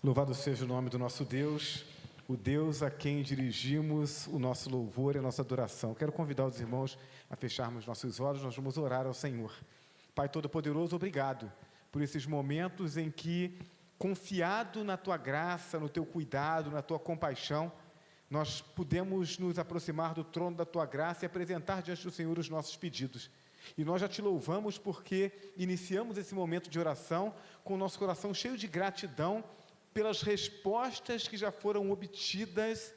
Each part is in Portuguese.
Louvado seja o nome do nosso Deus, o Deus a quem dirigimos o nosso louvor e a nossa adoração. Quero convidar os irmãos a fecharmos nossos olhos, nós vamos orar ao Senhor. Pai Todo-Poderoso, obrigado por esses momentos em que, confiado na Tua graça, no Teu cuidado, na Tua compaixão, nós pudemos nos aproximar do trono da Tua graça e apresentar diante do Senhor os nossos pedidos. E nós já Te louvamos porque iniciamos esse momento de oração com o nosso coração cheio de gratidão pelas respostas que já foram obtidas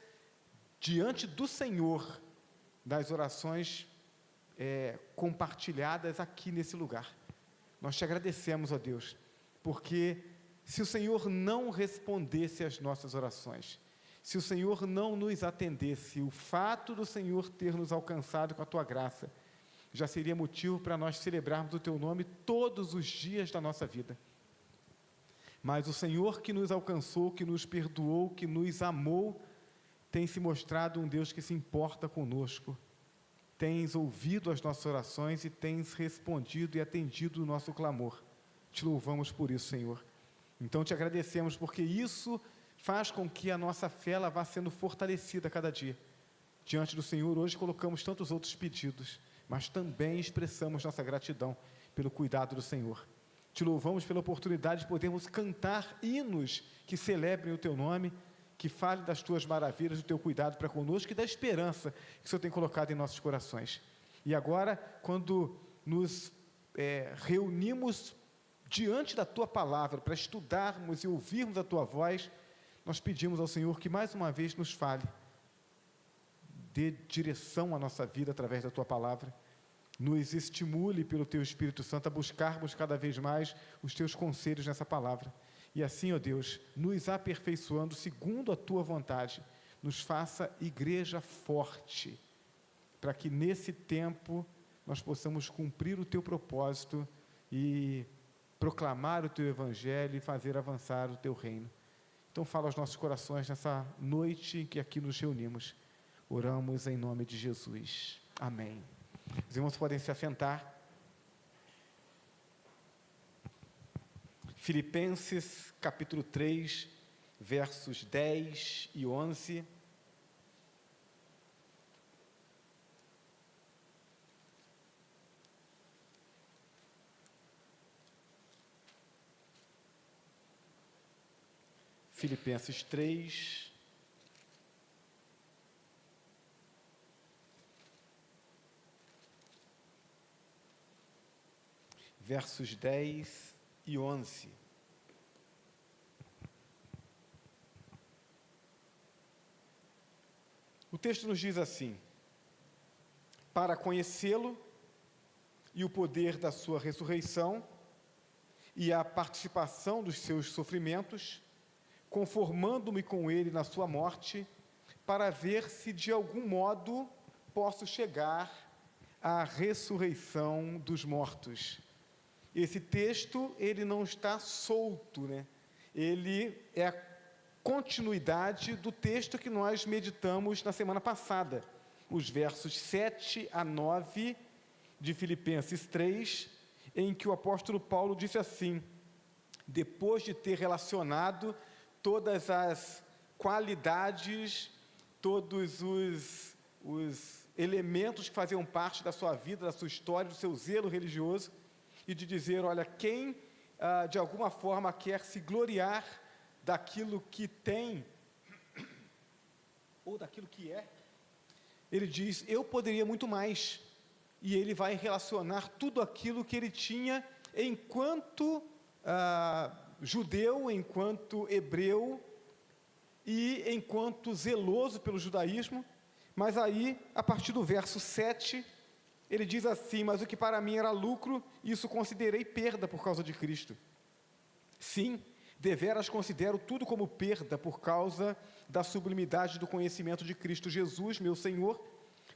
diante do Senhor, das orações compartilhadas aqui nesse lugar. Nós Te agradecemos, ó Deus, porque se o Senhor não respondesse às nossas orações, se o Senhor não nos atendesse, o fato do Senhor ter nos alcançado com a Tua graça, já seria motivo para nós celebrarmos o Teu nome todos os dias da nossa vida. Mas o Senhor que nos alcançou, que nos perdoou, que nos amou, tem se mostrado um Deus que se importa conosco. Tens ouvido as nossas orações e tens respondido e atendido o nosso clamor. Te louvamos por isso, Senhor. Então Te agradecemos porque isso faz com que a nossa fé ela vá sendo fortalecida a cada dia. Diante do Senhor, hoje colocamos tantos outros pedidos, mas também expressamos nossa gratidão pelo cuidado do Senhor. Te louvamos pela oportunidade de podermos cantar hinos que celebrem o Teu nome, que falem das Tuas maravilhas, do Teu cuidado para conosco e da esperança que o Senhor tem colocado em nossos corações. E agora, quando nos reunimos diante da Tua palavra para estudarmos e ouvirmos a Tua voz, nós pedimos ao Senhor que mais uma vez nos fale, dê direção à nossa vida através da Tua palavra, nos estimule pelo Teu Espírito Santo a buscarmos cada vez mais os Teus conselhos nessa palavra. E assim, ó Deus, nos aperfeiçoando segundo a Tua vontade, nos faça igreja forte, para que nesse tempo nós possamos cumprir o Teu propósito e proclamar o Teu Evangelho e fazer avançar o Teu reino. Então fala aos nossos corações nessa noite em que aqui nos reunimos. Oramos em nome de Jesus. Amém. Os irmãos podem se assentar. Filipenses capítulo 3, versos 10 e 11. Filipenses 3, versos 10 e 11. O texto nos diz assim: para conhecê-lo e o poder da sua ressurreição e a participação dos seus sofrimentos, conformando-me com ele na sua morte, para ver se de algum modo posso chegar à ressurreição dos mortos. Esse texto, ele não está solto, né? Ele é a continuidade do texto que nós meditamos na semana passada, os versos 7 a 9 de Filipenses 3, em que o apóstolo Paulo disse assim, depois de ter relacionado todas as qualidades, todos os elementos que faziam parte da sua vida, da sua história, do seu zelo religioso, e de dizer, olha, quem de alguma forma quer se gloriar daquilo que tem, ou daquilo que é, ele diz, eu poderia muito mais, e ele vai relacionar tudo aquilo que ele tinha enquanto judeu, enquanto hebreu, e enquanto zeloso pelo judaísmo, mas aí, a partir do verso 7, ele diz assim, mas o que para mim era lucro, isso considerei perda por causa de Cristo. Sim, deveras considero tudo como perda por causa da sublimidade do conhecimento de Cristo Jesus, meu Senhor,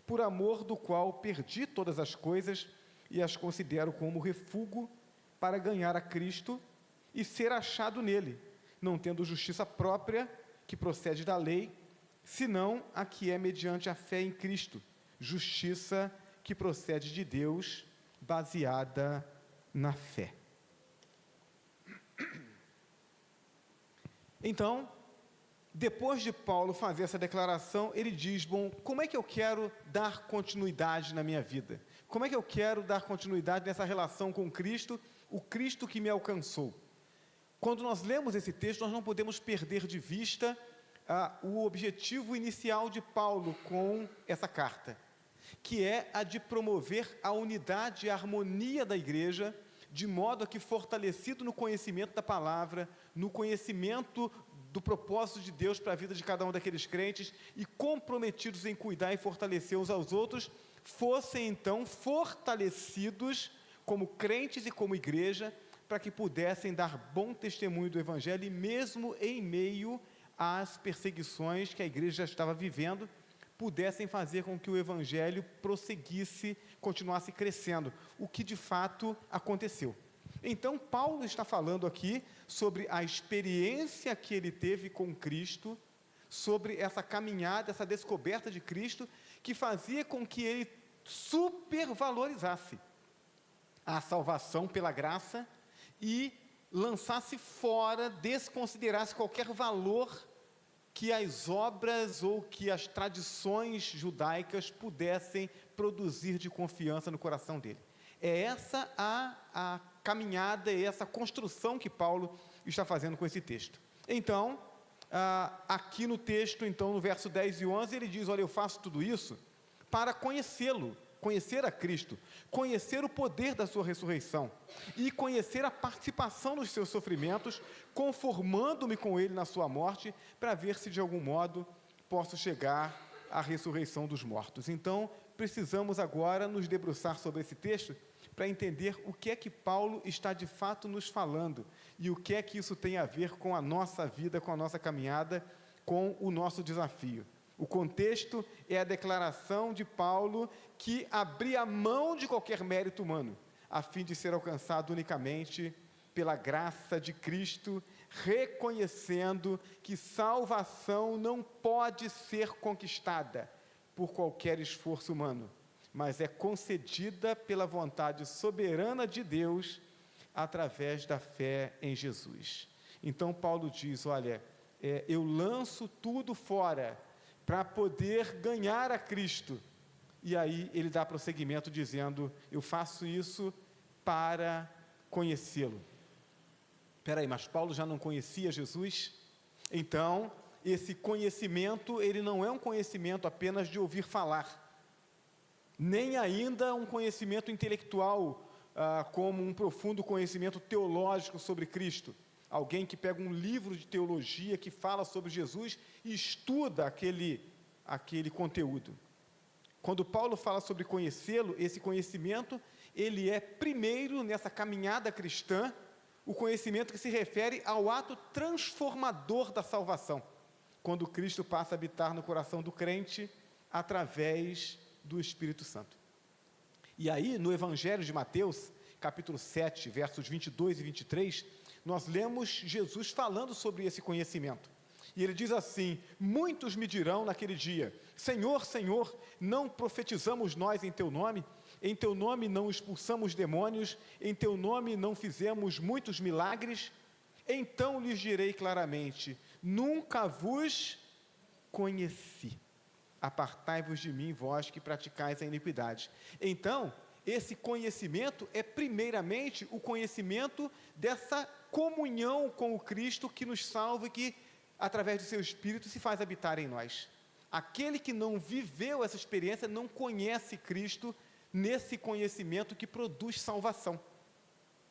por amor do qual perdi todas as coisas e as considero como refúgio para ganhar a Cristo e ser achado nele, não tendo justiça própria que procede da lei, senão a que é mediante a fé em Cristo, justiça que procede de Deus, baseada na fé. Então, depois de Paulo fazer essa declaração, ele diz, bom, como é que eu quero dar continuidade na minha vida? Como é que eu quero dar continuidade nessa relação com Cristo, o Cristo que me alcançou? Quando nós lemos esse texto, nós não podemos perder de vista o objetivo inicial de Paulo com essa carta, que é a de promover a unidade e a harmonia da igreja, de modo a que, fortalecido no conhecimento da palavra, no conhecimento do propósito de Deus para a vida de cada um daqueles crentes, e comprometidos em cuidar e fortalecer uns aos outros, fossem então fortalecidos como crentes e como igreja, para que pudessem dar bom testemunho do Evangelho, e mesmo em meio às perseguições que a igreja já estava vivendo, pudessem fazer com que o Evangelho prosseguisse, continuasse crescendo, o que de fato aconteceu. Então, Paulo está falando aqui sobre a experiência que ele teve com Cristo, sobre essa caminhada, essa descoberta de Cristo, que fazia com que ele supervalorizasse a salvação pela graça e lançasse fora, desconsiderasse qualquer valor que as obras ou que as tradições judaicas pudessem produzir de confiança no coração dele. É essa a caminhada, é essa construção que Paulo está fazendo com esse texto. Então, aqui no texto, então, no verso 10 e 11, ele diz, olha, eu faço tudo isso para conhecê-lo, conhecer a Cristo, conhecer o poder da sua ressurreição e conhecer a participação nos seus sofrimentos, conformando-me com ele na sua morte, para ver se de algum modo posso chegar à ressurreição dos mortos. Então, precisamos agora nos debruçar sobre esse texto para entender o que é que Paulo está de fato nos falando e o que é que isso tem a ver com a nossa vida, com a nossa caminhada, com o nosso desafio. O contexto é a declaração de Paulo que abria mão de qualquer mérito humano, a fim de ser alcançado unicamente pela graça de Cristo, reconhecendo que salvação não pode ser conquistada por qualquer esforço humano, mas é concedida pela vontade soberana de Deus através da fé em Jesus. Então Paulo diz, olha, eu lanço tudo fora para poder ganhar a Cristo. E aí ele dá prosseguimento dizendo, eu faço isso para conhecê-lo. Espera aí, mas Paulo já não conhecia Jesus? Então, esse conhecimento, ele não é um conhecimento apenas de ouvir falar, nem ainda um conhecimento intelectual, como um profundo conhecimento teológico sobre Cristo. Alguém que pega um livro de teologia que fala sobre Jesus e estuda aquele conteúdo. Quando Paulo fala sobre conhecê-lo, esse conhecimento, ele é primeiro, nessa caminhada cristã, o conhecimento que se refere ao ato transformador da salvação, quando Cristo passa a habitar no coração do crente, através do Espírito Santo. E aí, no Evangelho de Mateus, capítulo 7, versos 22 e 23, nós lemos Jesus falando sobre esse conhecimento. E ele diz assim, muitos me dirão naquele dia, Senhor, Senhor, não profetizamos nós em teu nome não expulsamos demônios, em teu nome não fizemos muitos milagres? Então lhes direi claramente, nunca vos conheci. Apartai-vos de mim, vós que praticais a iniquidade. Então, esse conhecimento é primeiramente o conhecimento dessa comunhão com o Cristo que nos salva e que, através do seu Espírito, se faz habitar em nós. Aquele que não viveu essa experiência não conhece Cristo nesse conhecimento que produz salvação.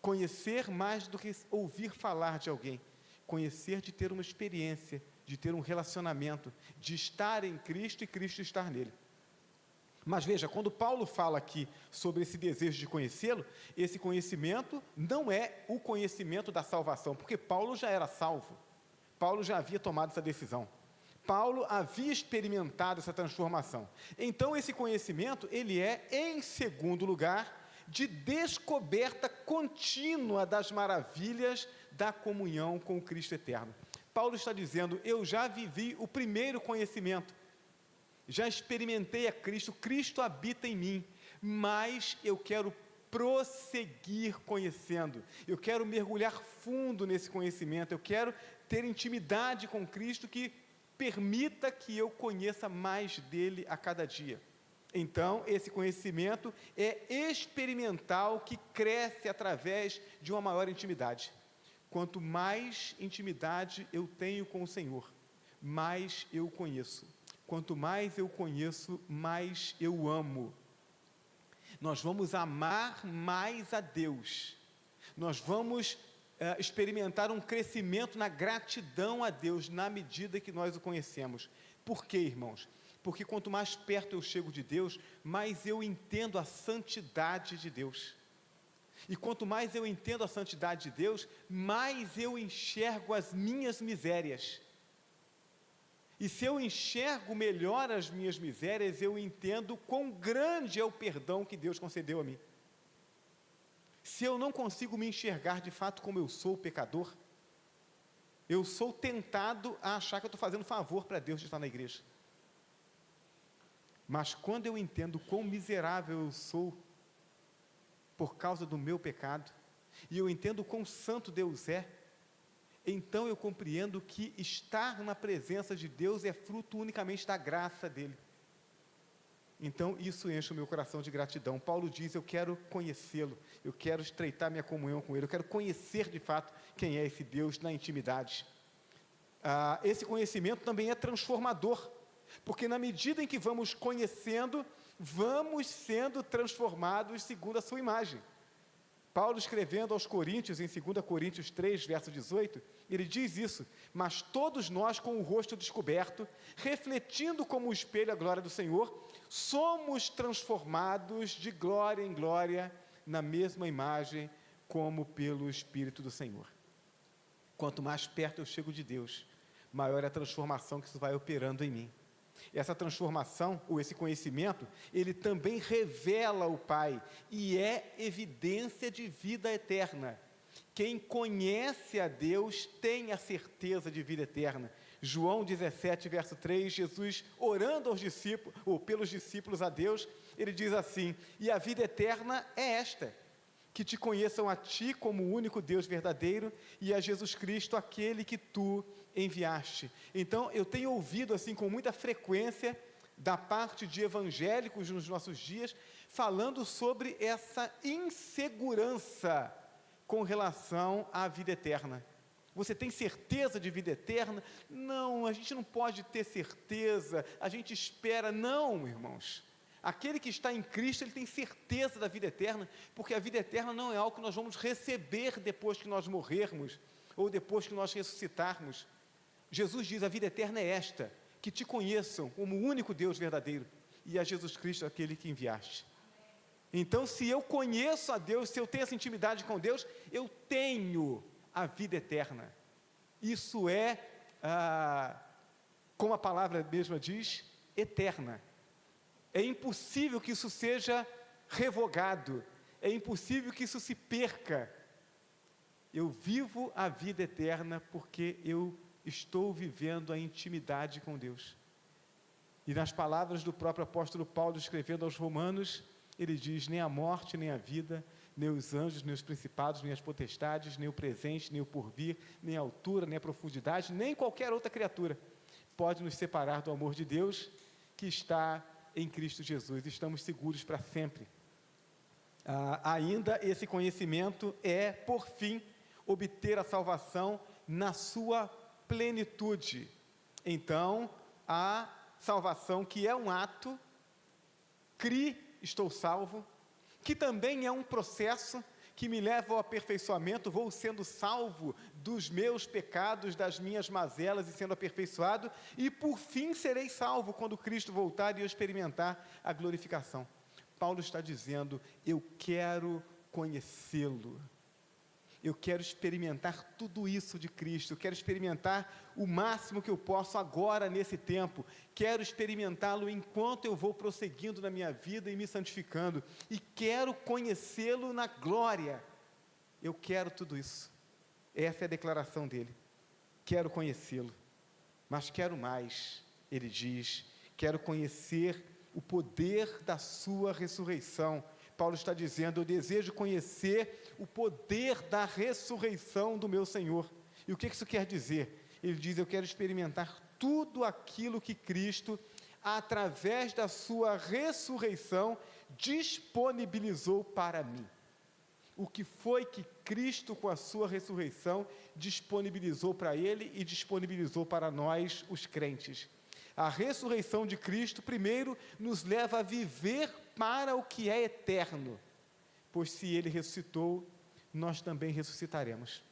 Conhecer mais do que ouvir falar de alguém. Conhecer de ter uma experiência, de ter um relacionamento, de estar em Cristo e Cristo estar nele. Mas veja, quando Paulo fala aqui sobre esse desejo de conhecê-lo, esse conhecimento não é o conhecimento da salvação, porque Paulo já era salvo. Paulo já havia tomado essa decisão. Paulo havia experimentado essa transformação. Então, esse conhecimento, ele é, em segundo lugar, de descoberta contínua das maravilhas da comunhão com o Cristo eterno. Paulo está dizendo, eu já vivi o primeiro conhecimento, já experimentei a Cristo, Cristo habita em mim, mas eu quero prosseguir conhecendo, eu quero mergulhar fundo nesse conhecimento, eu quero ter intimidade com Cristo que permita que eu conheça mais dele a cada dia. Então, esse conhecimento é experimental, que cresce através de uma maior intimidade. Quanto mais intimidade eu tenho com o Senhor, mais eu o conheço. Quanto mais eu conheço, mais eu amo. Nós vamos amar mais a Deus. Nós vamos experimentar um crescimento na gratidão a Deus, na medida que nós o conhecemos. Por quê, irmãos? Porque quanto mais perto eu chego de Deus, mais eu entendo a santidade de Deus. E quanto mais eu entendo a santidade de Deus, mais eu enxergo as minhas misérias. E se eu enxergo melhor as minhas misérias, eu entendo quão grande é o perdão que Deus concedeu a mim. Se eu não consigo me enxergar de fato como eu sou, pecador, eu sou tentado a achar que eu estou fazendo favor para Deus de estar na igreja. Mas quando eu entendo quão miserável eu sou por causa do meu pecado, e eu entendo quão santo Deus é, então eu compreendo que estar na presença de Deus é fruto unicamente da graça dele. Então isso enche o meu coração de gratidão. Paulo diz: eu quero conhecê-lo, eu quero estreitar minha comunhão com ele, eu quero conhecer de fato quem é esse Deus na intimidade. Esse conhecimento também é transformador, porque na medida em que vamos conhecendo, vamos sendo transformados segundo a sua imagem. Paulo, escrevendo aos Coríntios, em 2 Coríntios 3, verso 18, ele diz isso: mas todos nós, com o rosto descoberto, refletindo como um espelho a glória do Senhor, somos transformados de glória em glória, na mesma imagem, como pelo Espírito do Senhor. Quanto mais perto eu chego de Deus, maior é a transformação que isso vai operando em mim. Essa transformação, ou esse conhecimento, ele também revela o Pai, e é evidência de vida eterna. Quem conhece a Deus tem a certeza de vida eterna. João 17, verso 3, Jesus, orando aos discípulos, ou pelos discípulos a Deus, ele diz assim: e a vida eterna é esta, que te conheçam a ti como o único Deus verdadeiro, e a Jesus Cristo, aquele que tu enviaste. Então, eu tenho ouvido assim com muita frequência, da parte de evangélicos nos nossos dias, falando sobre essa insegurança com relação à vida eterna. Você tem certeza de vida eterna? Não, a gente não pode ter certeza, a gente espera. Não, irmãos. Aquele que está em Cristo, ele tem certeza da vida eterna, porque a vida eterna não é algo que nós vamos receber depois que nós morrermos, ou depois que nós ressuscitarmos. Jesus diz: a vida eterna é esta, que te conheçam como o único Deus verdadeiro, e a Jesus Cristo, aquele que enviaste. Então, se eu conheço a Deus, se eu tenho essa intimidade com Deus, eu tenho a vida eterna. Isso é, como a palavra mesma diz, eterna. É impossível que isso seja revogado, é impossível que isso se perca. Eu vivo a vida eterna porque eu estou vivendo a intimidade com Deus. E nas palavras do próprio apóstolo Paulo, escrevendo aos Romanos, ele diz: nem a morte, nem a vida, nem os anjos, nem os principados, nem as potestades, nem o presente, nem o porvir, nem a altura, nem a profundidade, nem qualquer outra criatura pode nos separar do amor de Deus que está em Cristo Jesus. Estamos seguros para sempre. Ainda esse conhecimento é, por fim, obter a salvação na sua plenitude. Então, a salvação, que é um ato, estou salvo, que também é um processo que me leva ao aperfeiçoamento, vou sendo salvo dos meus pecados, das minhas mazelas e sendo aperfeiçoado, e por fim serei salvo quando Cristo voltar e eu experimentar a glorificação. Paulo está dizendo: eu quero conhecê-lo, eu quero experimentar tudo isso de Cristo, eu quero experimentar o máximo que eu posso agora nesse tempo, quero experimentá-lo enquanto eu vou prosseguindo na minha vida e me santificando, e quero conhecê-lo na glória. Eu quero tudo isso. Essa é a declaração dele: quero conhecê-lo, mas quero mais. Ele diz: quero conhecer o poder da sua ressurreição. Paulo está dizendo: eu desejo conhecer o poder da ressurreição do meu Senhor. E o que isso quer dizer? Ele diz: eu quero experimentar tudo aquilo que Cristo, através da sua ressurreição, disponibilizou para mim. O que foi que Cristo, com a sua ressurreição, disponibilizou para ele e disponibilizou para nós, os crentes? A ressurreição de Cristo, primeiro, nos leva a viver para o que é eterno, pois se ele ressuscitou, nós também ressuscitaremos.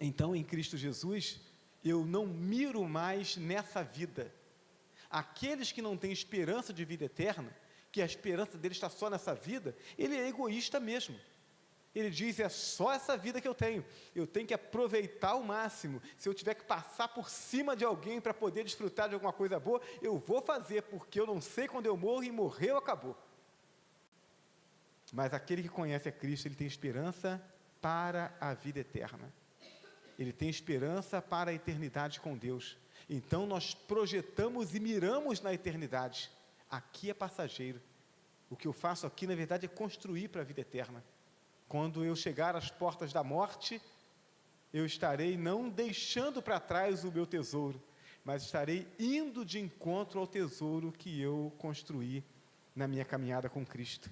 Então, em Cristo Jesus, eu não miro mais nessa vida. Aqueles que não têm esperança de vida eterna, que a esperança dele está só nessa vida, ele é egoísta mesmo. Ele diz: é só essa vida que eu tenho que aproveitar ao máximo. Se eu tiver que passar por cima de alguém para poder desfrutar de alguma coisa boa, eu vou fazer, porque eu não sei quando eu morro, e morreu, acabou. Mas aquele que conhece a Cristo, ele tem esperança para a vida eterna. Ele tem esperança para a eternidade com Deus. Então nós projetamos e miramos na eternidade. Aqui é passageiro. O que eu faço aqui, na verdade, é construir para a vida eterna. Quando eu chegar às portas da morte, eu estarei não deixando para trás o meu tesouro, mas estarei indo de encontro ao tesouro que eu construí na minha caminhada com Cristo.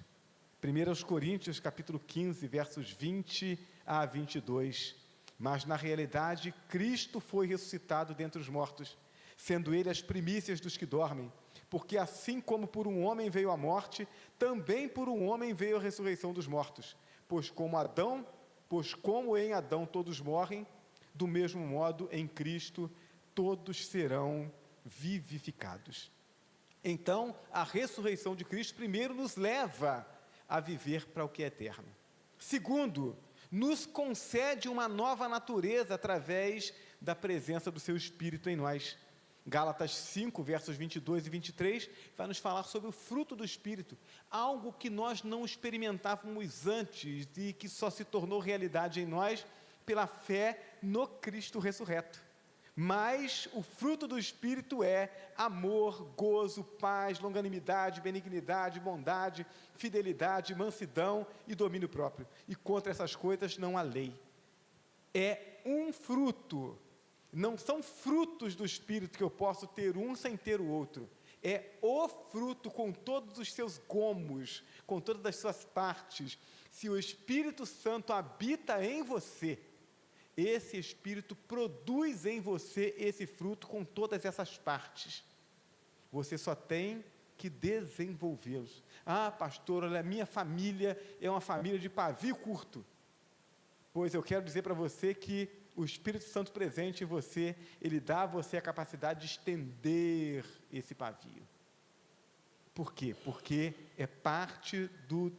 1 Coríntios, capítulo 15, versos 20 a 22. Mas, na realidade, Cristo foi ressuscitado dentre os mortos, sendo ele as primícias dos que dormem, porque assim como por um homem veio a morte, também por um homem veio a ressurreição dos mortos. Pois como em Adão todos morrem, do mesmo modo em Cristo todos serão vivificados. Então, a ressurreição de Cristo, primeiro, nos leva a viver para o que é eterno. Segundo, nos concede uma nova natureza através da presença do seu Espírito em nós. Gálatas 5, versos 22 e 23, vai nos falar sobre o fruto do Espírito, algo que nós não experimentávamos antes e que só se tornou realidade em nós pela fé no Cristo ressurreto. Mas o fruto do Espírito é amor, gozo, paz, longanimidade, benignidade, bondade, fidelidade, mansidão e domínio próprio. E contra essas coisas não há lei. É um fruto. Não são frutos do Espírito que eu posso ter um sem ter o outro. É o fruto com todos os seus gomos, com todas as suas partes. Se o Espírito Santo habita em você, esse Espírito produz em você esse fruto com todas essas partes. Você só tem que desenvolvê-los. Ah, pastor, olha, a minha família é uma família de pavio curto. Pois eu quero dizer para você que o Espírito Santo presente em você, ele dá a você a capacidade de estender esse pavio. Por quê? Porque é parte do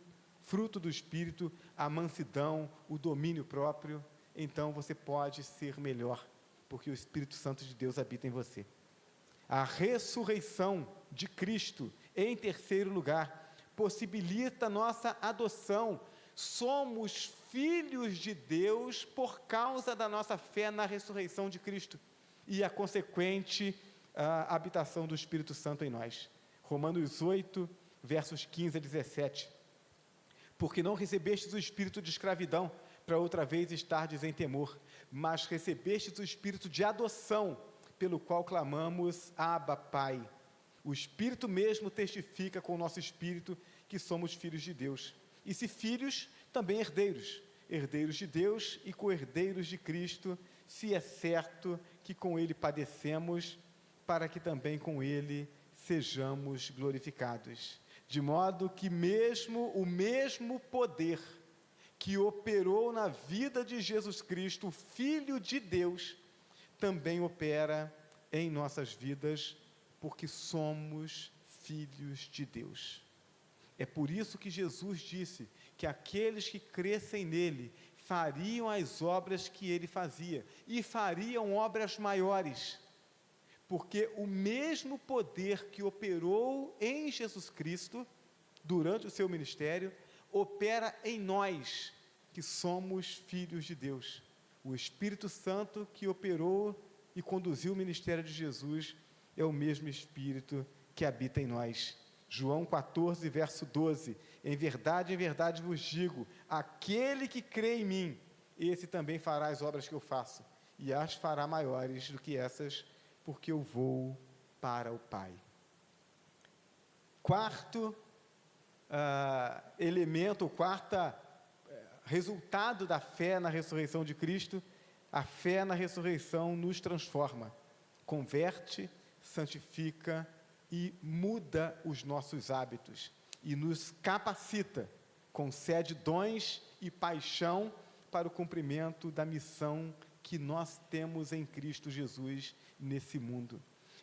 fruto do Espírito, a mansidão, o domínio próprio. Então você pode ser melhor, porque o Espírito Santo de Deus habita em você. A ressurreição de Cristo, em terceiro lugar, possibilita nossa adoção. Somos filhos de Deus por causa da nossa fé na ressurreição de Cristo e a consequente habitação do Espírito Santo em nós. Romanos 8, versos 15 a 17. Porque não recebestes o espírito de escravidão, para outra vez estardes em temor, mas recebestes o espírito de adoção, pelo qual clamamos: Abba, Pai. O Espírito mesmo testifica com o nosso espírito que somos filhos de Deus. E se filhos, também herdeiros, herdeiros de Deus e co-herdeiros de Cristo, se é certo que com Ele padecemos, para que também com Ele sejamos glorificados. De modo que o mesmo poder que operou na vida de Jesus Cristo, Filho de Deus, também opera em nossas vidas, porque somos filhos de Deus. É por isso que Jesus disse que aqueles que crescem nele fariam as obras que ele fazia, e fariam obras maiores, porque o mesmo poder que operou em Jesus Cristo, durante o seu ministério, opera em nós, que somos filhos de Deus. O Espírito Santo que operou e conduziu o ministério de Jesus, é o mesmo Espírito que habita em nós. João 14, verso 12, em verdade vos digo, aquele que crê em mim, esse também fará as obras que eu faço, e as fará maiores do que essas, porque eu vou para o Pai. Quarto elemento, resultado da fé na ressurreição de Cristo, a fé na ressurreição nos transforma, converte, santifica e muda os nossos hábitos e nos capacita, concede dons e paixão para o cumprimento da missão que nós temos em Cristo Jesus nesse mundo.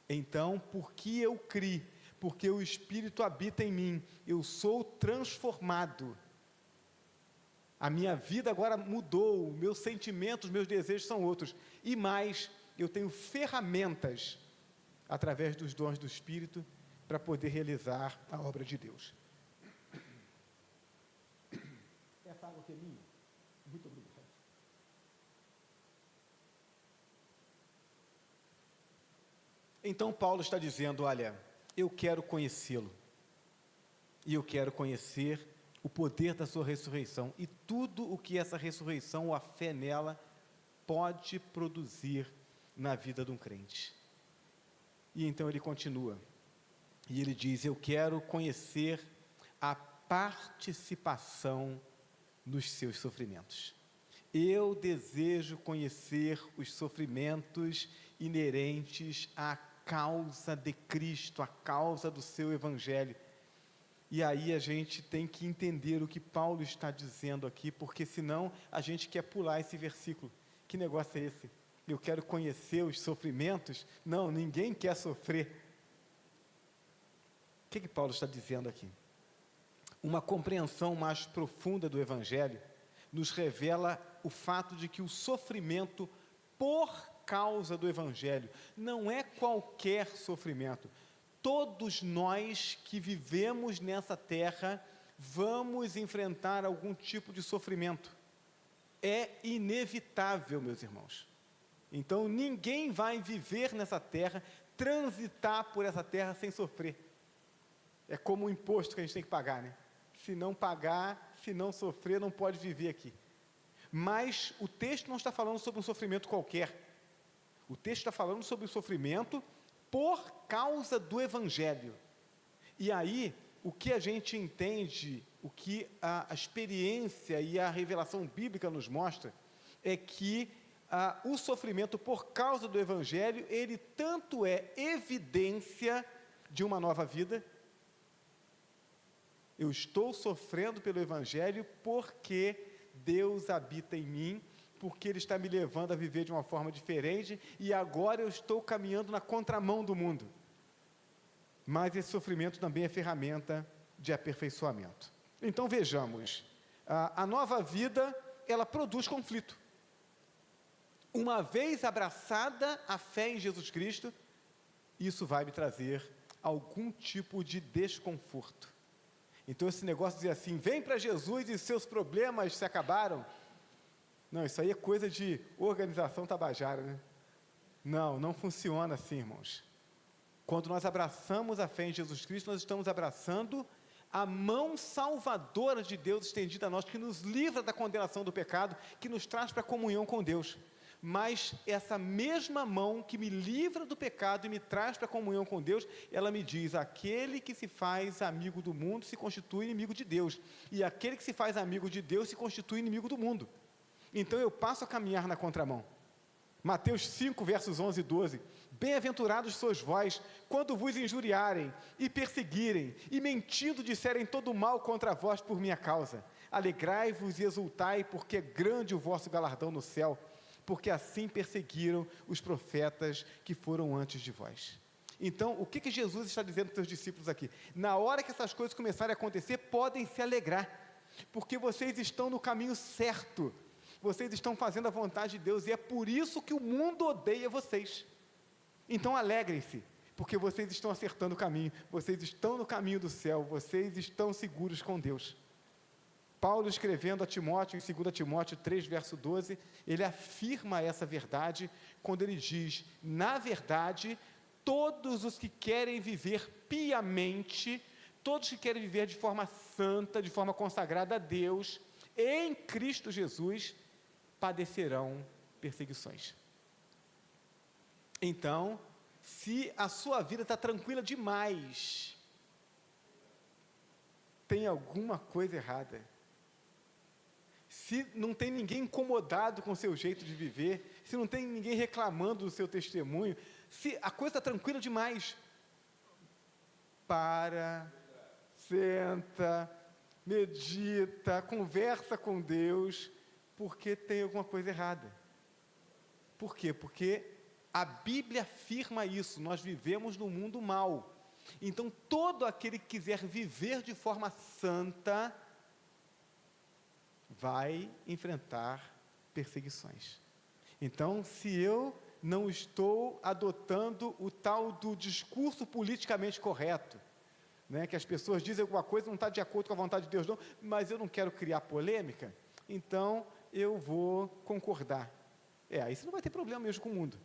Então, porque eu criei, porque o Espírito habita em mim, eu sou transformado. A minha vida agora mudou, meus sentimentos, meus desejos são outros. E mais, eu tenho ferramentas, através dos dons do Espírito, para poder realizar a obra de Deus. Essa água aqui é minha? Muito obrigado. Então Paulo está dizendo, olha, eu quero conhecê-lo, e eu quero conhecer o poder da sua ressurreição, e tudo o que essa ressurreição, ou a fé nela, pode produzir na vida de um crente. E então ele continua, e ele diz, eu quero conhecer a participação nos seus sofrimentos. Eu desejo conhecer os sofrimentos inerentes à causa de Cristo, à causa do seu Evangelho. E aí a gente tem que entender o que Paulo está dizendo aqui, porque senão a gente quer pular esse versículo. Que negócio é esse? Eu quero conhecer os sofrimentos? Não, ninguém quer sofrer. O que Paulo está dizendo aqui? Uma compreensão mais profunda do Evangelho nos revela o fato de que o sofrimento por causa do Evangelho não é qualquer sofrimento. Todos nós que vivemos nessa terra vamos enfrentar algum tipo de sofrimento. É inevitável, meus irmãos. Então, ninguém vai viver nessa terra, transitar por essa terra sem sofrer. É como o imposto que a gente tem que pagar, né? Se não pagar, se não sofrer, não pode viver aqui. Mas o texto não está falando sobre um sofrimento qualquer. O texto está falando sobre o sofrimento por causa do Evangelho. E aí, o que a gente entende, o que a experiência e a revelação bíblica nos mostra, é que o sofrimento por causa do Evangelho, ele tanto é evidência de uma nova vida. Eu estou sofrendo pelo Evangelho porque Deus habita em mim, porque Ele está me levando a viver de uma forma diferente, e agora eu estou caminhando na contramão do mundo. Mas esse sofrimento também é ferramenta de aperfeiçoamento. Então vejamos, a nova vida, ela produz conflito. Uma vez abraçada a fé em Jesus Cristo, isso vai me trazer algum tipo de desconforto. Então esse negócio de dizer assim, vem para Jesus e seus problemas se acabaram. Não, isso aí é coisa de organização tabajara, né? Não, não funciona assim, irmãos. Quando nós abraçamos a fé em Jesus Cristo, nós estamos abraçando a mão salvadora de Deus estendida a nós, que nos livra da condenação do pecado, que nos traz para a comunhão com Deus. Mas essa mesma mão que me livra do pecado e me traz para a comunhão com Deus, ela me diz, aquele que se faz amigo do mundo se constitui inimigo de Deus, e aquele que se faz amigo de Deus se constitui inimigo do mundo. Então eu passo a caminhar na contramão. Mateus 5, versos 11 e 12, bem-aventurados sois vós, quando vos injuriarem, e perseguirem, e mentindo disserem todo mal contra vós por minha causa. Alegrai-vos e exultai, porque é grande o vosso galardão no céu, porque assim perseguiram os profetas que foram antes de vós. Então, o que Jesus está dizendo para os seus discípulos aqui? Na hora que essas coisas começarem a acontecer, podem se alegrar, porque vocês estão no caminho certo, vocês estão fazendo a vontade de Deus, e é por isso que o mundo odeia vocês. Então alegrem-se, porque vocês estão acertando o caminho, vocês estão no caminho do céu, vocês estão seguros com Deus. Paulo, escrevendo a Timóteo, em 2 Timóteo 3, verso 12, ele afirma essa verdade, quando ele diz, na verdade, todos os que querem viver piamente, todos que querem viver de forma santa, de forma consagrada a Deus, em Cristo Jesus, padecerão perseguições. Então, se a sua vida está tranquila demais, tem alguma coisa errada. Se não tem ninguém incomodado com o seu jeito de viver, se não tem ninguém reclamando do seu testemunho, se a coisa está tranquila demais, para, senta, medita, conversa com Deus, porque tem alguma coisa errada. Por quê? Porque a Bíblia afirma isso, nós vivemos num mundo mau. Então, todo aquele que quiser viver de forma santa, vai enfrentar perseguições. Então, se eu não estou adotando o tal do discurso politicamente correto, né, que as pessoas dizem alguma coisa, não está de acordo com a vontade de Deus, não, mas eu não quero criar polêmica, então eu vou concordar. Aí você não vai ter problema mesmo com o mundo.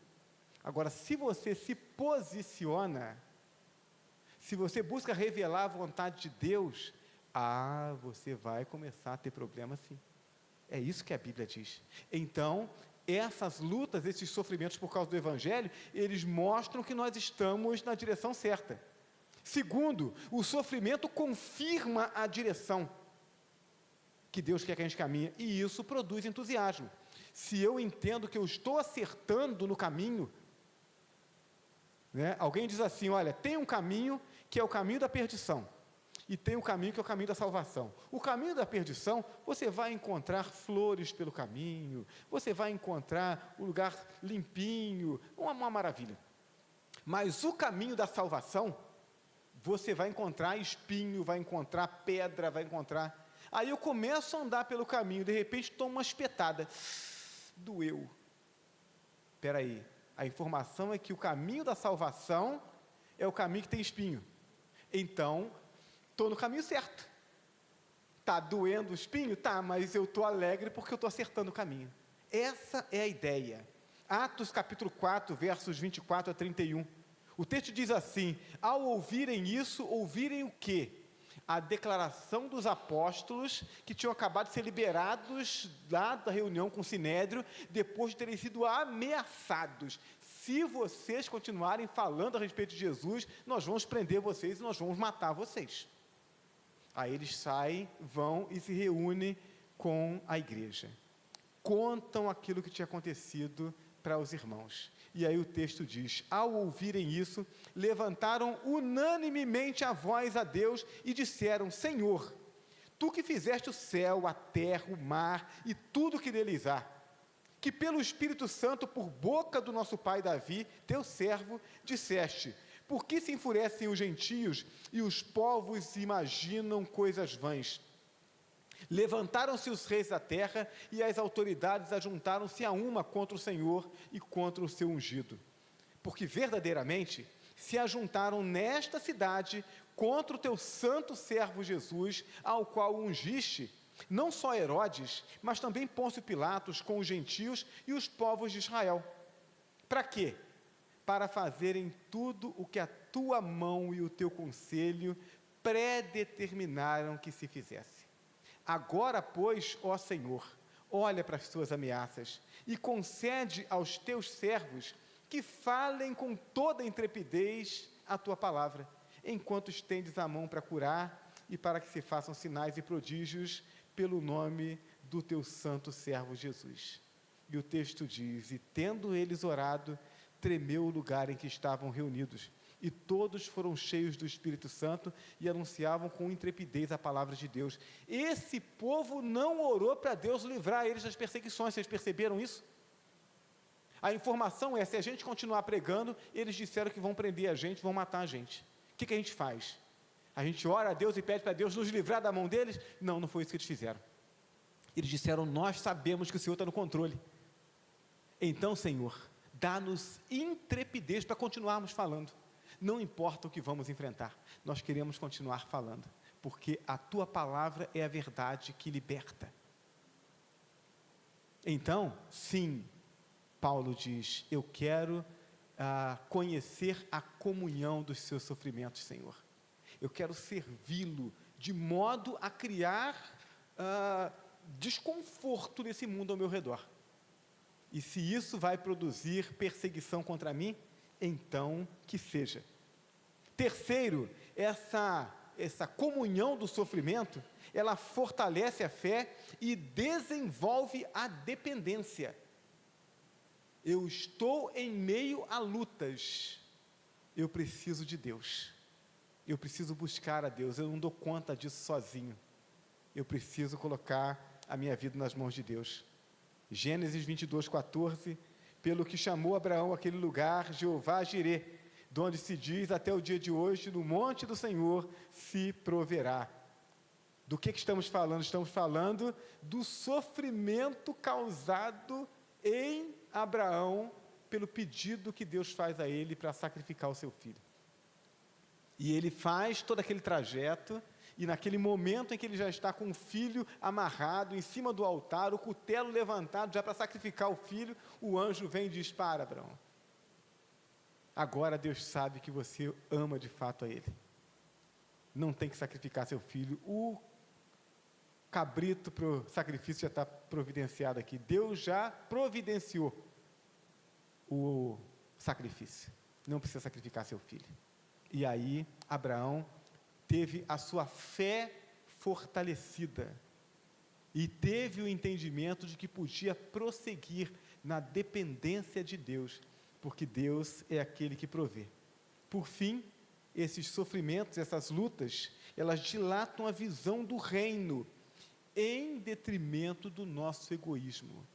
Agora, se você se posiciona, se você busca revelar a vontade de Deus, você vai começar a ter problema sim. É isso que a Bíblia diz. Então, essas lutas, esses sofrimentos por causa do Evangelho, eles mostram que nós estamos na direção certa. Segundo, o sofrimento confirma a direção que Deus quer que a gente caminhe, e isso produz entusiasmo. Se eu entendo que eu estou acertando no caminho, né, alguém diz assim, olha, tem um caminho que é o caminho da perdição, e tem um caminho que é o caminho da salvação. O caminho da perdição, você vai encontrar flores pelo caminho, você vai encontrar o lugar limpinho, uma maravilha. Mas o caminho da salvação, você vai encontrar espinho, vai encontrar pedra, vai encontrar... Aí eu começo a andar pelo caminho, de repente tomo uma espetada. Doeu. Espera aí, a informação é que o caminho da salvação é o caminho que tem espinho. Então, estou no caminho certo. Está doendo o espinho? Tá, mas eu estou alegre porque eu estou acertando o caminho. Essa é a ideia. Atos capítulo 4, versos 24 a 31. O texto diz assim, ao ouvirem isso, ouvirem o quê? A declaração dos apóstolos que tinham acabado de ser liberados lá da reunião com o Sinédrio, depois de terem sido ameaçados. Se vocês continuarem falando a respeito de Jesus, nós vamos prender vocês e nós vamos matar vocês. Aí eles saem, vão e se reúnem com a igreja. Contam aquilo que tinha acontecido para os irmãos. E aí o texto diz, ao ouvirem isso, levantaram unanimemente a voz a Deus e disseram, Senhor, Tu que fizeste o céu, a terra, o mar e tudo que neles há, que pelo Espírito Santo, por boca do nosso pai Davi, teu servo, disseste, por que se enfurecem os gentios e os povos imaginam coisas vãs? Levantaram-se os reis da terra e as autoridades ajuntaram-se a uma contra o Senhor e contra o seu ungido. Porque verdadeiramente se ajuntaram nesta cidade contra o teu santo servo Jesus, ao qual ungiste, não só Herodes, mas também Pôncio Pilatos com os gentios e os povos de Israel. Para quê? Para fazerem tudo o que a tua mão e o teu conselho predeterminaram que se fizesse. Agora, pois, ó Senhor, olha para as tuas ameaças e concede aos teus servos que falem com toda intrepidez a tua palavra, enquanto estendes a mão para curar e para que se façam sinais e prodígios pelo nome do teu santo servo Jesus. E o texto diz, e tendo eles orado, tremeu o lugar em que estavam reunidos, e todos foram cheios do Espírito Santo e anunciavam com intrepidez a palavra de Deus. Esse povo não orou para Deus livrar eles das perseguições, vocês perceberam isso? A informação é, se a gente continuar pregando, eles disseram que vão prender a gente, vão matar a gente. O que a gente faz? A gente ora a Deus e pede para Deus nos livrar da mão deles? Não, não foi isso que eles fizeram. Eles disseram, nós sabemos que o Senhor está no controle. Então, Senhor, dá-nos intrepidez para continuarmos falando. Não importa o que vamos enfrentar, nós queremos continuar falando, porque a tua palavra é a verdade que liberta. Então, sim, Paulo diz, eu quero conhecer a comunhão dos seus sofrimentos, Senhor. Eu quero servi-lo de modo a criar desconforto nesse mundo ao meu redor. E se isso vai produzir perseguição contra mim, então que seja. Terceiro, essa comunhão do sofrimento, ela fortalece a fé e desenvolve a dependência. Eu estou em meio a lutas, eu preciso de Deus, eu preciso buscar a Deus, eu não dou conta disso sozinho, eu preciso colocar a minha vida nas mãos de Deus. Gênesis 22:14, pelo que chamou Abraão aquele lugar, Jeová Jirê, de onde se diz até o dia de hoje, no monte do Senhor se proverá. Do que estamos falando? Estamos falando do sofrimento causado em Abraão, pelo pedido que Deus faz a ele para sacrificar o seu filho. E ele faz todo aquele trajeto, e naquele momento em que ele já está com o filho amarrado em cima do altar, o cutelo levantado já para sacrificar o filho, o anjo vem e diz: para, Abraão, agora Deus sabe que você ama de fato a ele, não tem que sacrificar seu filho, o cabrito para o sacrifício já está providenciado aqui, Deus já providenciou o sacrifício, não precisa sacrificar seu filho. E aí Abraão teve a sua fé fortalecida e teve o entendimento de que podia prosseguir na dependência de Deus, porque Deus é aquele que provê. Por fim, esses sofrimentos, essas lutas, elas dilatam a visão do reino em detrimento do nosso egoísmo.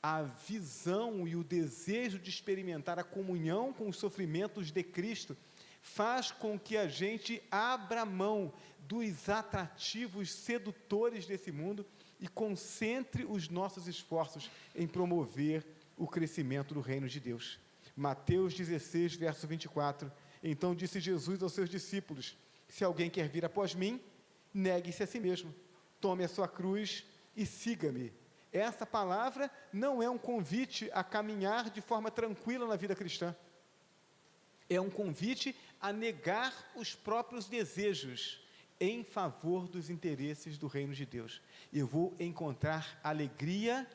A visão e o desejo de experimentar a comunhão com os sofrimentos de Cristo faz com que a gente abra mão dos atrativos sedutores desse mundo e concentre os nossos esforços em promover o crescimento do reino de Deus. Mateus 16, verso 24, então disse Jesus aos seus discípulos: se alguém quer vir após mim, negue-se a si mesmo, tome a sua cruz e siga-me. Essa palavra não é um convite a caminhar de forma tranquila na vida cristã, é um convite a negar os próprios desejos em favor dos interesses do reino de Deus. Eu vou encontrar alegria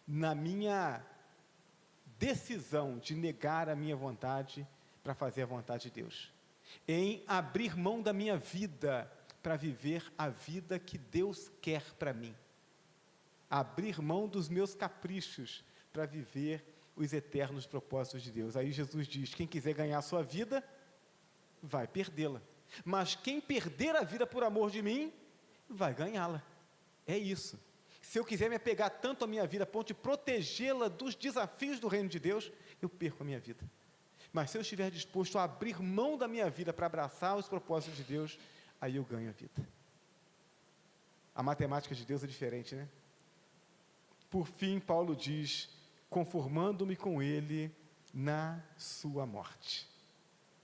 na minha decisão de negar a minha vontade para fazer a vontade de Deus, em abrir mão da minha vida para viver a vida que Deus quer para mim, abrir mão dos meus caprichos para viver os eternos propósitos de Deus. Aí Jesus diz: quem quiser ganhar a sua vida, vai perdê-la, mas quem perder a vida por amor de mim, vai ganhá-la. É isso. Se eu quiser me apegar tanto à minha vida, a ponto de protegê-la dos desafios do reino de Deus, eu perco a minha vida. Mas se eu estiver disposto a abrir mão da minha vida para abraçar os propósitos de Deus, aí eu ganho a vida. A matemática de Deus é diferente, né? Por fim, Paulo diz: conformando-me com ele na sua morte,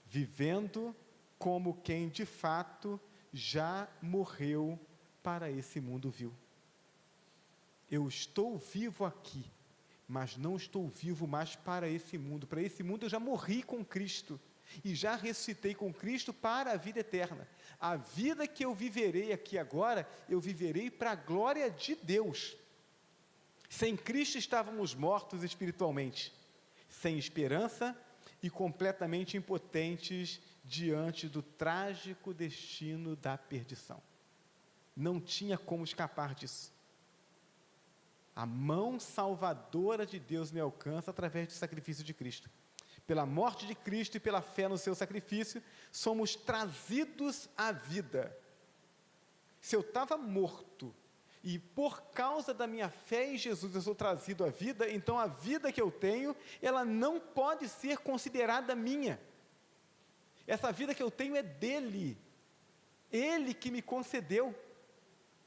vivendo como quem de fato já morreu para esse mundo vil. Eu estou vivo aqui, mas não estou vivo mais para esse mundo. Para esse mundo eu já morri com Cristo e já ressuscitei com Cristo para a vida eterna. A vida que eu viverei aqui agora, eu viverei para a glória de Deus. Sem Cristo estávamos mortos espiritualmente, sem esperança e completamente impotentes diante do trágico destino da perdição. Não tinha como escapar disso. A mão salvadora de Deus me alcança através do sacrifício de Cristo. Pela morte de Cristo e pela fé no seu sacrifício, somos trazidos à vida. Se eu estava morto, e por causa da minha fé em Jesus eu sou trazido à vida, então a vida que eu tenho, ela não pode ser considerada minha. Essa vida que eu tenho é dele, ele que me concedeu.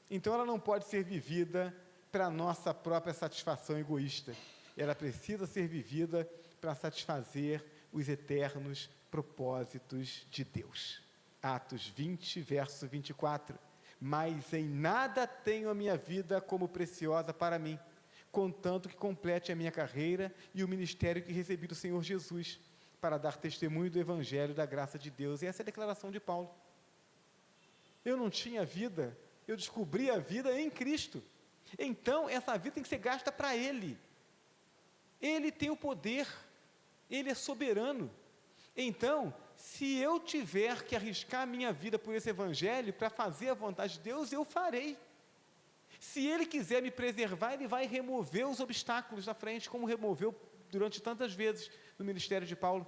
Então ela não pode ser vivida para a nossa própria satisfação egoísta, ela precisa ser vivida para satisfazer os eternos propósitos de Deus. Atos 20, verso 24, mas em nada tenho a minha vida como preciosa para mim, contanto que complete a minha carreira e o ministério que recebi do Senhor Jesus, para dar testemunho do Evangelho da graça de Deus. E essa é a declaração de Paulo. Eu não tinha vida, eu descobri a vida em Cristo, então essa vida tem que ser gasta para Ele. Ele tem o poder, Ele é soberano. Então, se eu tiver que arriscar a minha vida por esse evangelho, para fazer a vontade de Deus, eu farei. Se Ele quiser me preservar, Ele vai remover os obstáculos da frente, como removeu durante tantas vezes no ministério de Paulo.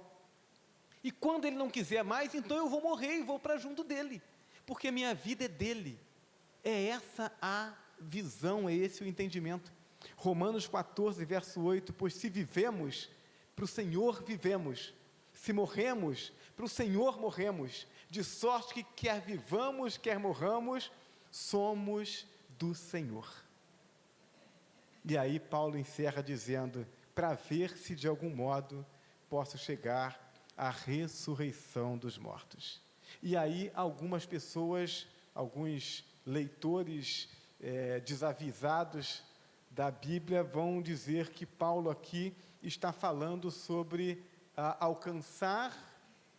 E quando Ele não quiser mais, então eu vou morrer e vou para junto dEle, porque a minha vida é dEle. É essa a visão, é esse o entendimento. Romanos 14, verso 8, pois se vivemos, para o Senhor vivemos, se morremos, para o Senhor morremos, de sorte que quer vivamos, quer morramos, somos do Senhor. E aí Paulo encerra dizendo, para ver se de algum modo posso chegar à ressurreição dos mortos. E aí algumas pessoas, alguns leitores desavisados da Bíblia vão dizer que Paulo aqui está falando sobre alcançar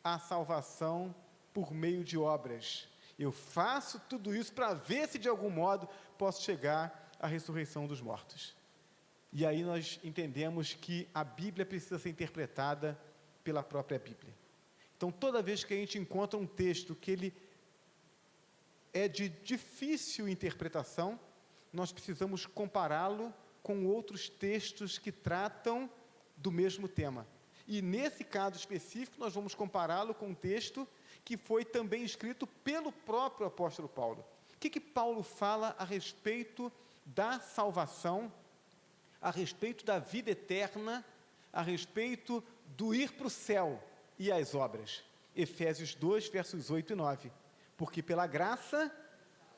a salvação por meio de obras. Eu faço tudo isso para ver se de algum modo posso chegar à ressurreição dos mortos. E aí nós entendemos que a Bíblia precisa ser interpretada pela própria Bíblia. Então, toda vez que a gente encontra um texto que ele é de difícil interpretação, nós precisamos compará-lo com outros textos que tratam do mesmo tema. E nesse caso específico, nós vamos compará-lo com um texto que foi também escrito pelo próprio apóstolo Paulo. O que Paulo fala a respeito da salvação, a respeito da vida eterna, a respeito do ir para o céu e as obras? Efésios 2, versos 8 e 9. Porque pela graça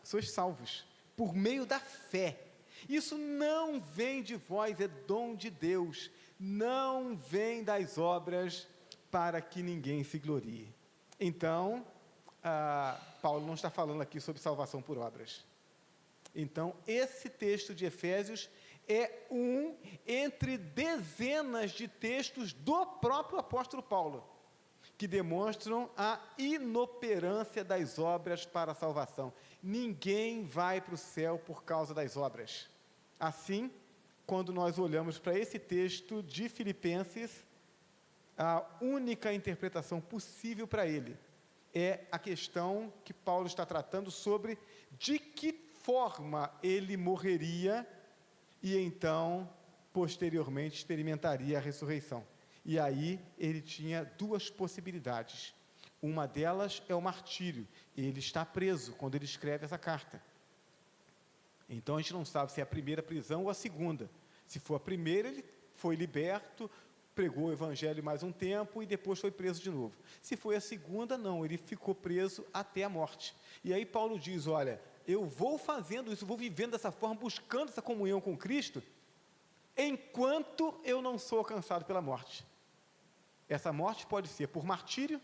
sois salvos, por meio da fé. Isso não vem de vós, é dom de Deus, não vem das obras, para que ninguém se glorie. Então, Paulo não está falando aqui sobre salvação por obras. Então, esse texto de Efésios é um entre dezenas de textos do próprio apóstolo Paulo, que demonstram a inoperância das obras para a salvação. Ninguém vai para o céu por causa das obras. Assim, quando nós olhamos para esse texto de Filipenses, a única interpretação possível para ele é a questão que Paulo está tratando sobre de que forma ele morreria e então, posteriormente, experimentaria a ressurreição. E aí ele tinha duas possibilidades. Uma delas é o martírio. Ele está preso quando ele escreve essa carta. Então a gente não sabe se é a primeira prisão ou a segunda. Se for a primeira, ele foi liberto, pregou o evangelho mais um tempo e depois foi preso de novo. Se foi a segunda, não, ele ficou preso até a morte. E aí Paulo diz, olha, eu vou fazendo isso, vou vivendo dessa forma, buscando essa comunhão com Cristo, enquanto eu não sou alcançado pela morte. Essa morte pode ser por martírio,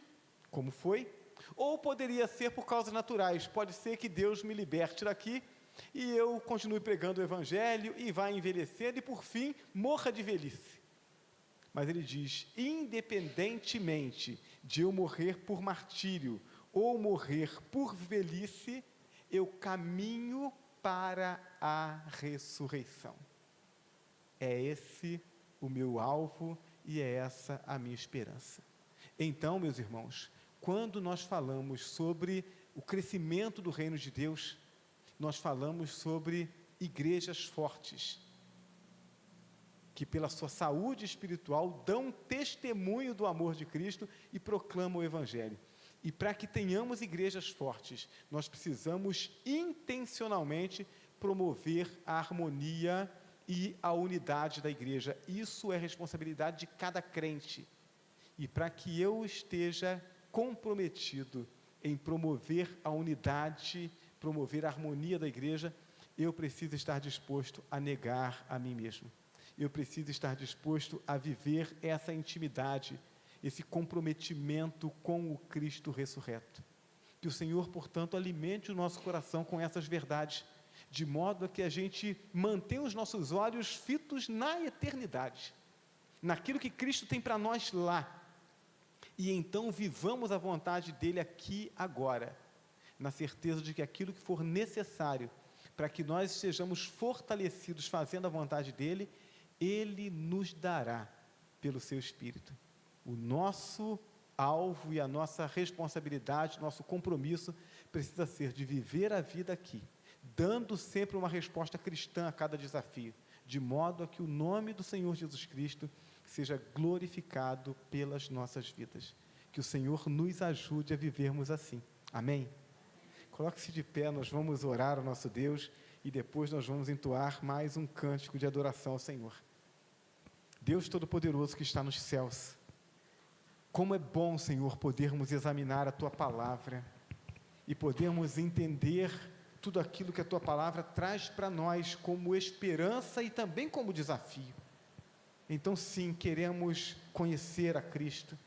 como foi, ou poderia ser por causas naturais. Pode ser que Deus me liberte daqui e eu continue pregando o evangelho e vá envelhecendo e por fim morra de velhice. Mas ele diz, independentemente de eu morrer por martírio ou morrer por velhice, eu caminho para a ressurreição. É esse o meu alvo e é essa a minha esperança. Então, meus irmãos, quando nós falamos sobre o crescimento do reino de Deus, nós falamos sobre igrejas fortes, que pela sua saúde espiritual dão testemunho do amor de Cristo e proclamam o evangelho. E para que tenhamos igrejas fortes, nós precisamos intencionalmente promover a harmonia e a unidade da igreja. Isso é responsabilidade de cada crente. E para que eu esteja comprometido em promover a unidade, promover a harmonia da igreja, eu preciso estar disposto a negar a mim mesmo. Eu preciso estar disposto a viver essa intimidade, esse comprometimento com o Cristo ressurreto. Que o Senhor, portanto, alimente o nosso coração com essas verdades, de modo a que a gente mantenha os nossos olhos fitos na eternidade, naquilo que Cristo tem para nós lá, e então vivamos a vontade dEle aqui agora, na certeza de que aquilo que for necessário para que nós sejamos fortalecidos fazendo a vontade dEle, Ele nos dará pelo seu Espírito. O nosso alvo e a nossa responsabilidade, nosso compromisso precisa ser de viver a vida aqui, dando sempre uma resposta cristã a cada desafio, de modo a que o nome do Senhor Jesus Cristo seja glorificado pelas nossas vidas. Que o Senhor nos ajude a vivermos assim. Amém? Coloque-se de pé, nós vamos orar ao nosso Deus e depois nós vamos entoar mais um cântico de adoração ao Senhor. Deus Todo-Poderoso que está nos céus, como é bom, Senhor, podermos examinar a Tua Palavra e podermos entender tudo aquilo que a Tua Palavra traz para nós como esperança e também como desafio. Então, sim, queremos conhecer a Cristo,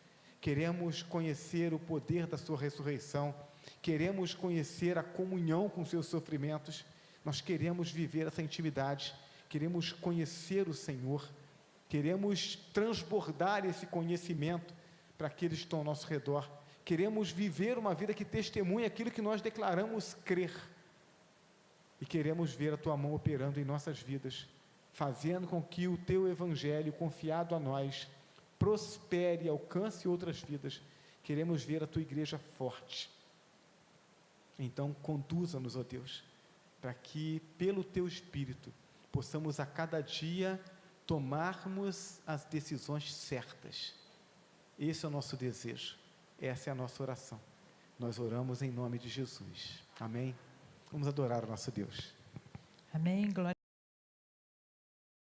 queremos conhecer o poder da Sua ressurreição, queremos conhecer a comunhão com os Seus sofrimentos, nós queremos viver essa intimidade, queremos conhecer o Senhor, queremos transbordar esse conhecimento para aqueles que estão ao nosso redor, queremos viver uma vida que testemunha aquilo que nós declaramos crer, e queremos ver a Tua mão operando em nossas vidas, fazendo com que o Teu Evangelho, confiado a nós, prospere e alcance outras vidas. Queremos ver a Tua igreja forte. Então, conduza-nos, ó Deus, para que, pelo Teu Espírito, possamos a cada dia tomarmos as decisões certas. Esse é o nosso desejo, essa é a nossa oração. Nós oramos em nome de Jesus. Amém? Vamos adorar o nosso Deus. Amém, glória.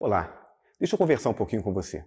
Olá, deixa eu conversar um pouquinho com você.